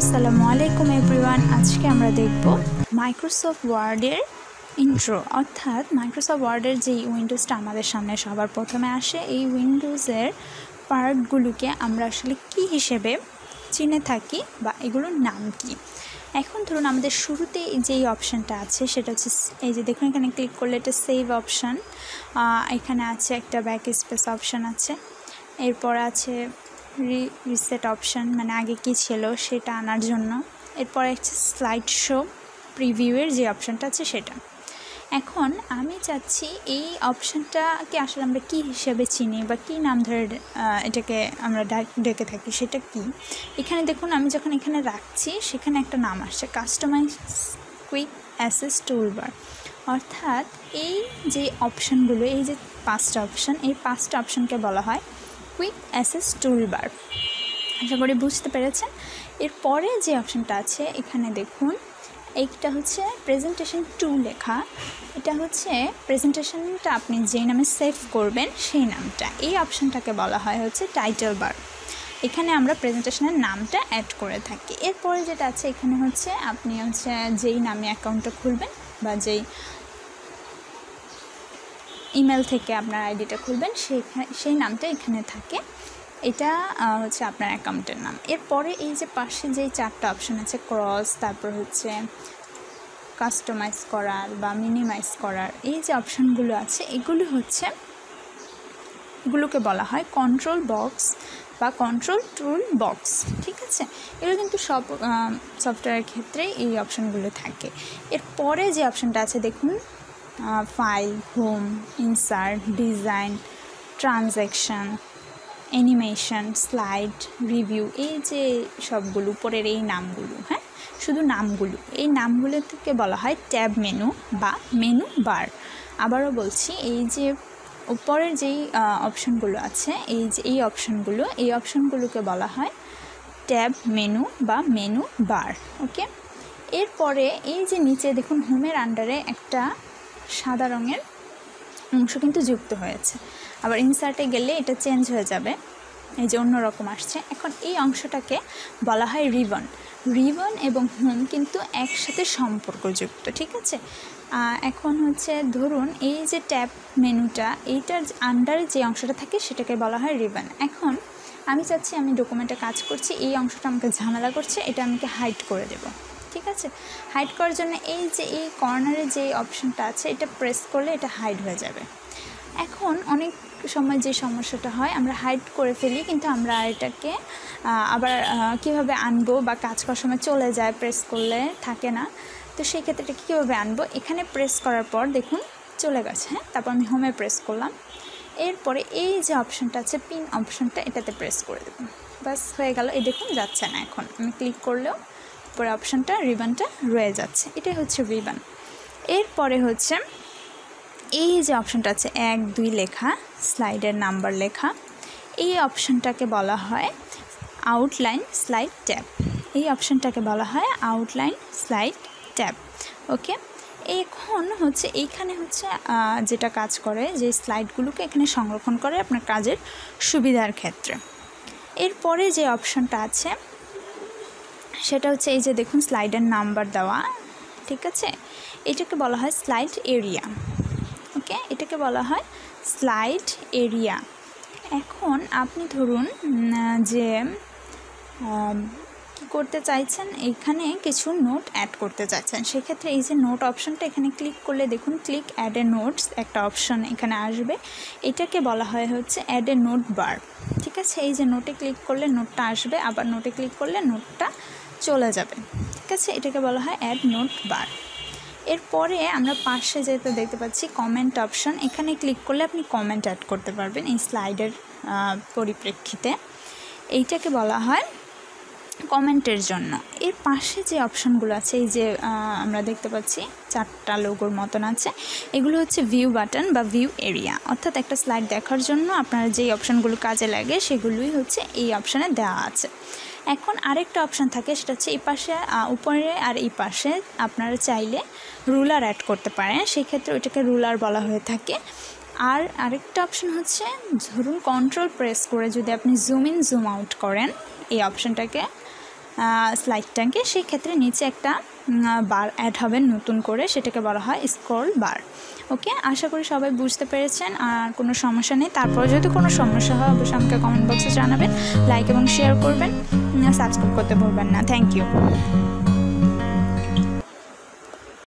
আসসালামু আলাইকুম এভরিওয়ান। আজকে আমরা দেখব মাইক্রোসফট ওয়ার্ডের ইন্ট্রো, অর্থাৎ মাইক্রোসফট ওয়ার্ডের যেই উইন্ডোজটা আমাদের সামনে সবার প্রথমে আসে, এই উইন্ডোজের পার্টগুলোকে আমরা আসলে কী হিসেবে চিনে থাকি বা এগুলোর নাম কি। এখন ধরুন আমাদের শুরুতে যেই অপশানটা আছে সেটা হচ্ছে এই যে দেখুন, এখানে ক্লিক করলে এটা সেভ অপশান, এখানে আছে একটা ব্যাক স্পেস অপশান আছে, এরপর আছে রিসেট অপশান, মানে আগে কি ছিল সেটা আনার জন্য, এরপর একটা স্লাইড শো প্রিভিউয়ের যে অপশানটা আছে সেটা। এখন আমি চাচ্ছি এই অপশানটাকে আসলে আমরা কী হিসেবে চিনি বা কী নাম ধরে এটাকে আমরা ডেকে থাকি সেটা কি। এখানে দেখুন আমি যখন এখানে রাখছি সেখানে একটা নাম আসছে কাস্টমাইজ কুইক অ্যাসেস টুলবার, অর্থাৎ এই যে অপশানগুলো, এই যে পাঁচটা অপশান, এই পাঁচটা অপশানকে বলা হয় কুইক অ্যাসেস টুলবার। আশা করি বুঝতে পেরেছেন। এরপরে যে অপশানটা আছে এখানে দেখুন, এইটা হচ্ছে প্রেজেন্টেশন টু লেখা, এটা হচ্ছে প্রেজেন্টেশনটা আপনি যেই নামে সেভ করবেন সেই নামটা। এই অপশানটাকে বলা হয় হচ্ছে টাইটেল বার, এখানে আমরা প্রেজেন্টেশনের নামটা অ্যাড করে থাকি। এরপরে যেটা আছে এখানে হচ্ছে আপনি হচ্ছে যেই নামে অ্যাকাউন্টটা খুলবেন বা যেই ইমেল থেকে আপনার আইডিটা খুলবেন সেই নামটা এখানে থাকে, এটা হচ্ছে আপনার অ্যাকাউন্টের নাম। এরপরে এই যে পাশে যেই চারটা অপশান আছে ক্রস, তারপর হচ্ছে কাস্টমাইজ করার বা মিনিমাইজ করার, এই যে অপশানগুলো আছে এগুলোকে বলা হয় কন্ট্রোল বক্স বা কন্ট্রোল টুল বক্স। ঠিক আছে, এগুলো কিন্তু সব সফটওয়্যারের ক্ষেত্রে এই অপশানগুলো থাকে। এরপরে যে অপশানটা আছে দেখুন, file, home, insert, design, transaction, animation, slide, review, এই যে সবগুলো উপরের এই নামগুলো, হ্যাঁ শুধু নামগুলো, এই নামগুলো থেকে বলা হয় ট্যাব মেনু বা মেনু বার। আবারও বলছি, এই যে উপরের যেই অপশানগুলো আছে, এই অপশানগুলোকে বলা হয় ট্যাব মেনু বা মেনু বার। ওকে, এরপরে এই যে নিচে দেখুন হোমের আন্ডারে একটা সাদা রঙের অংশ কিন্তু যুক্ত হয়েছে, আবার ইনসার্টে গেলে এটা চেঞ্জ হয়ে যাবে, এই যে অন্যরকম আসছে। এখন এই অংশটাকে বলা হয় রিবন। রিবন এবং হোম কিন্তু একসাথে সম্পর্কযুক্ত। ঠিক আছে, এখন হচ্ছে ধরুন এই যে ট্যাব মেনুটা, এইটার আন্ডারে যে অংশটা থাকে সেটাকে বলা হয় রিবন। এখন আমি চাচ্ছি আমি ডকুমেন্টে কাজ করছি, এই অংশটা আমাকে ঝামেলা করছে, এটা আমাকে হাইড করে দেব। ঠিক আছে, হাইড করার জন্য এই যে এই কর্নারে যে অপশানটা আছে এটা প্রেস করলে এটা হাইড হয়ে যাবে। এখন অনেক সময় যে সমস্যাটা হয়, আমরা হাইড করে ফেলি কিন্তু আমরা এটাকে আবার কীভাবে আনবো বা কাজ করার সময় চলে যায়, প্রেস করলে থাকে না, তো সেই ক্ষেত্রে এটা কীভাবে আনবো, এখানে প্রেস করার পর দেখুন চলে গেছে। হ্যাঁ, তারপর আমি হোমে প্রেস করলাম, এরপরে এই যে অপশানটা আছে পিন অপশানটা, এটাতে প্রেস করে দেবো, বাস হয়ে গেল। এই দেখুন যাচ্ছে না, এখন আমি ক্লিক করলেও পরে অপশানটা রিবনটা রয়ে যাচ্ছে, এটাই হচ্ছে রিবন। এরপরে হচ্ছে এই যে অপশানটা আছে 1, 2 লেখা, স্লাইডের নাম্বার লেখা, এই অপশানটাকে বলা হয় আউটলাইন স্লাইড ট্যাব। এই অপশানটাকে বলা হয় আউটলাইন স্লাইড ট্যাব। ওকে, এখন হচ্ছে এইখানে হচ্ছে যেটা কাজ করে, যে স্লাইডগুলোকে এখানে সংরক্ষণ করে আপনার কাজের সুবিধার ক্ষেত্রে। এরপরে যে অপশানটা আছে সেটা হচ্ছে এই যে দেখুন স্লাইডের নাম্বার দেওয়া। ঠিক আছে, এটাকে বলা হয় স্লাইড এরিয়া। ওকে, এটাকে বলা হয় স্লাইড এরিয়া। এখন আপনি ধরুন যে কী করতে চাইছেন, এখানে কিছু নোট অ্যাড করতে চাইছেন, সেক্ষেত্রে এই যে নোট অপশানটা এখানে ক্লিক করলে দেখুন ক্লিক অ্যাড এ নোটস একটা অপশান এখানে আসবে, এটাকে বলা হয় হচ্ছে অ্যাড এ নোট বার। ঠিক আছে, এই যে নোটে ক্লিক করলে নোটটা আসবে, আবার নোটে ক্লিক করলে নোটটা চলে যাবে। ঠিক আছে, এটাকে বলা হয় অ্যাড নোট বার। এরপরে আমরা পাশে যেতে দেখতে পাচ্ছি কমেন্ট অপশান, এখানে ক্লিক করলে আপনি কমেন্ট অ্যাড করতে পারবেন এই স্লাইডের পরিপ্রেক্ষিতে, এইটাকে বলা হয় কমেন্টের জন্য। এর পাশে যে অপশানগুলো আছে, এই যে আমরা দেখতে পাচ্ছি চারটা লোগোর মতন আছে, এগুলো হচ্ছে ভিউ বাটন বা ভিউ এরিয়া, অর্থাৎ একটা স্লাইড দেখার জন্য আপনার যেই অপশানগুলো কাজে লাগে সেগুলোই হচ্ছে এই অপশানে দেওয়া আছে। এখন আরেকটা অপশান থাকে, সেটা হচ্ছে এই পাশে উপরে আর এই পাশে আপনারা চাইলে রুলার অ্যাড করতে পারেন, সেক্ষেত্রে ওইটাকে রুলার বলা হয়ে থাকে। আর আরেকটা অপশান হচ্ছে ধরুন কন্ট্রোল প্রেস করে যদি আপনি জুম ইন জুম আউট করেন এই অপশানটাকে স্লাইডটাকে, সেই ক্ষেত্রে নিচে একটা বার অ্যাড হবে নতুন করে, সেটাকে বলা হয় স্ক্রল বার। ওকে, আশা করি সবাই বুঝতে পেরেছেন, আর কোনো সমস্যা নেই। তারপরে যদি কোনো সমস্যা হয় অবশ্যই আমাকে কমেন্ট বক্সে জানাবেন, লাইক এবং শেয়ার করবেন, সাবস্ক্রাইব করতে ভুলবেন না। Thank you.